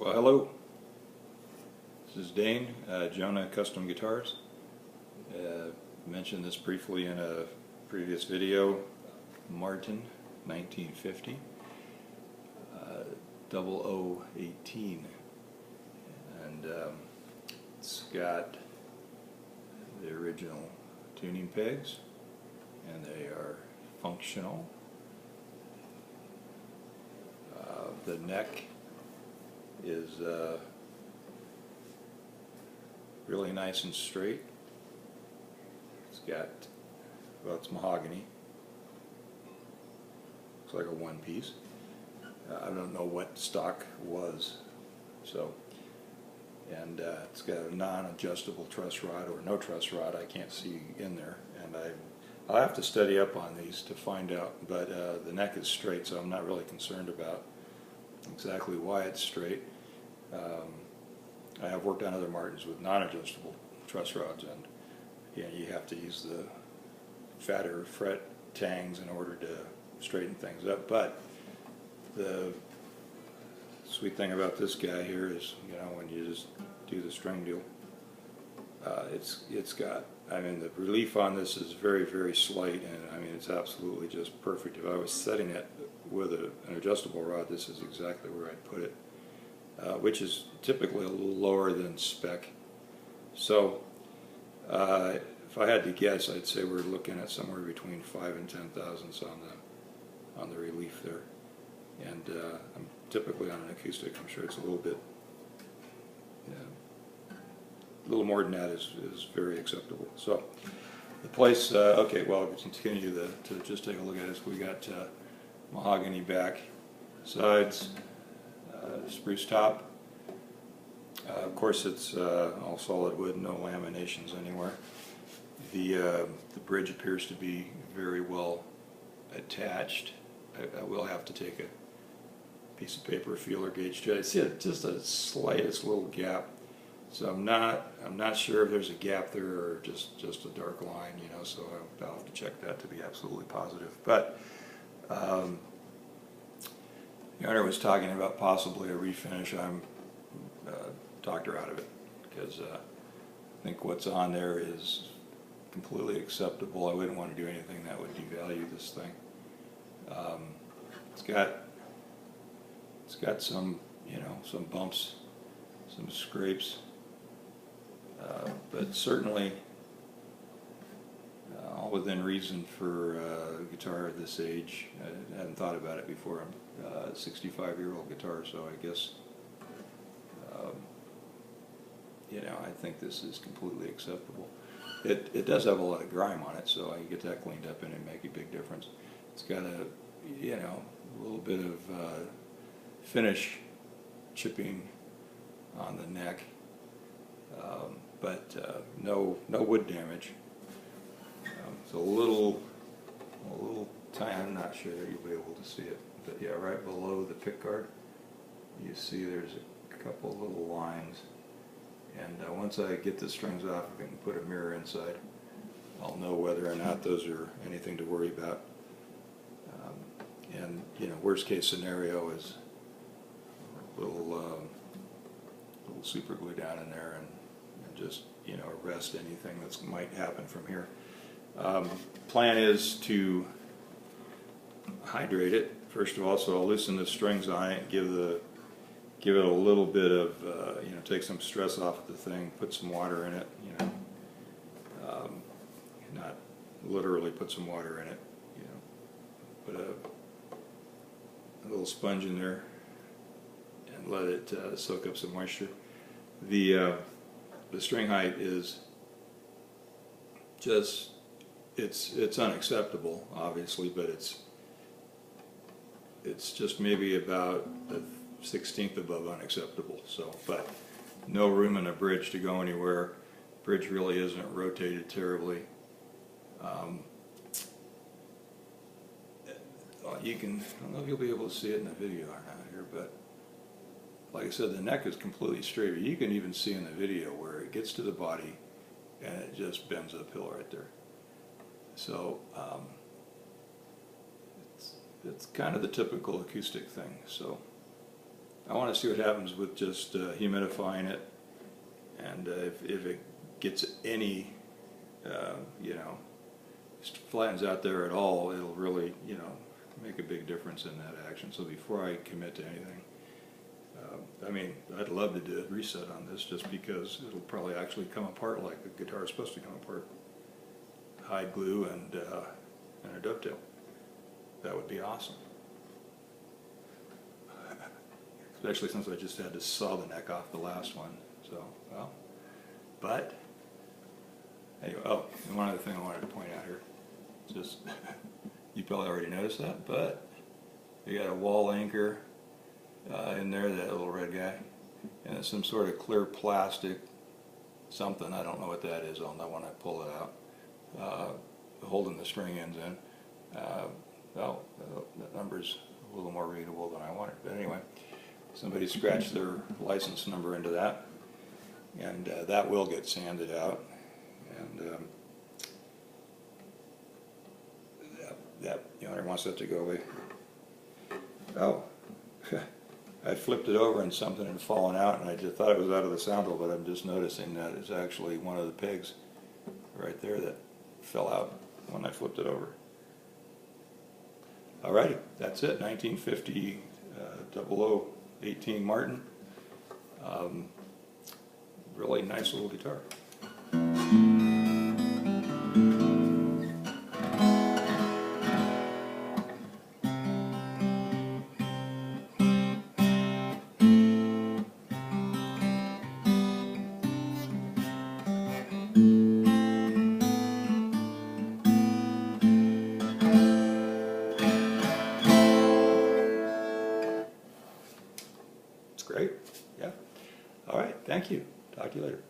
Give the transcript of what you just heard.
Well, hello. This is Dane, Jonah Custom Guitars. Mentioned this briefly in a previous video. Martin, 1950, 0018, and it's got the original tuning pegs, and they are functional. The neck is really nice and straight. It's got, well, it's mahogany. Looks like a one piece. I don't know what stock was, so, and it's got a non-adjustable truss rod, or no truss rod, I can't see in there, and I'll have to study up on these to find out, but the neck is straight, so I'm not really concerned about exactly why it's straight. I have worked on other Martins with non-adjustable truss rods, and you have to use the fatter fret tangs in order to straighten things up. But the sweet thing about this guy here is, you know, when you just do the string deal, it's got, I mean, the relief on this is very, very slight, and I mean, it's absolutely just perfect. If I was setting it with an adjustable rod, this is exactly where I'd put it, which is typically a little lower than spec. So if I had to guess, I'd say we're looking at somewhere between 5 and 10 thousandths on the relief there. And I'm typically on an acoustic. I'm sure it's a little bit, a little more than that is very acceptable. So the place, okay, well, to continue to just take a look at this, we got mahogany back, sides, spruce top. Of course, it's all solid wood, no laminations anywhere. The bridge appears to be very well attached. I will have to take a piece of paper, feeler gauge to it. I see just a slightest little gap, so I'm not sure if there's a gap there or just a dark line, you know. So I'll have to check that to be absolutely positive. But the owner was talking about possibly a refinish. I'm talked her out of it, because I think what's on there is completely acceptable. I wouldn't want to do anything that would devalue this thing. It's got some, you know, some bumps, some scrapes, but certainly all within reason for a guitar of this age. I hadn't thought about it before. I'm a 65-year-old guitar, so I guess you know, I think this is completely acceptable. It does have a lot of grime on it, so I get that cleaned up and it make a big difference. It's got a, you know, a little bit of finish chipping on the neck, but no wood damage. It's a little tiny. I'm not sure that you'll be able to see it, but yeah, right below the pick guard, you see there's a couple little lines. And once I get the strings off, if I can put a mirror inside, I'll know whether or not those are anything to worry about. And you know, worst case scenario is a little super glue down in there and just, you know, arrest anything that might happen from here. Plan is to hydrate it first of all, so I'll loosen the strings on it, give it a little bit of, you know, take some stress off the thing, put some water in it, you know, not literally put some water in it, you know, put a little sponge in there and let it soak up some moisture. The string height is just, it's unacceptable, obviously, but it's just maybe about a 16th above unacceptable. So, but no room in a bridge to go anywhere. Bridge really isn't rotated terribly. You can, I don't know if you'll be able to see it in the video or not here, but like I said, the neck is completely straight. You can even see in the video where it gets to the body and it just bends uphill right there. So it's kind of the typical acoustic thing. So I want to see what happens with just humidifying it, and if it gets any, you know, flattens out there at all, it'll really, you know, make a big difference in that action. So before I commit to anything, I mean, I'd love to do a reset on this just because it'll probably actually come apart like the guitar is supposed to come apart. Hide glue and a dovetail. That would be awesome. Especially since I just had to saw the neck off the last one. So, well, but, anyway, oh, and one other thing I wanted to point out here. Just, you probably already noticed that, but you got a wall anchor in there, that little red guy, and it's some sort of clear plastic something. I don't know what that is. I'll know when I pull it out. Holding the string ends in. Well, that number's a little more readable than I wanted, but anyway, somebody scratched their license number into that, and that will get sanded out, and that the owner wants that to go away. Oh, I flipped it over and something had fallen out, and I just thought it was out of the soundle, but I'm just noticing that it's actually one of the pegs right there that fell out when I flipped it over. Alrighty, that's it. 1950 0018 Martin. Really nice little guitar. Great. Yeah. All right. Thank you. Talk to you later.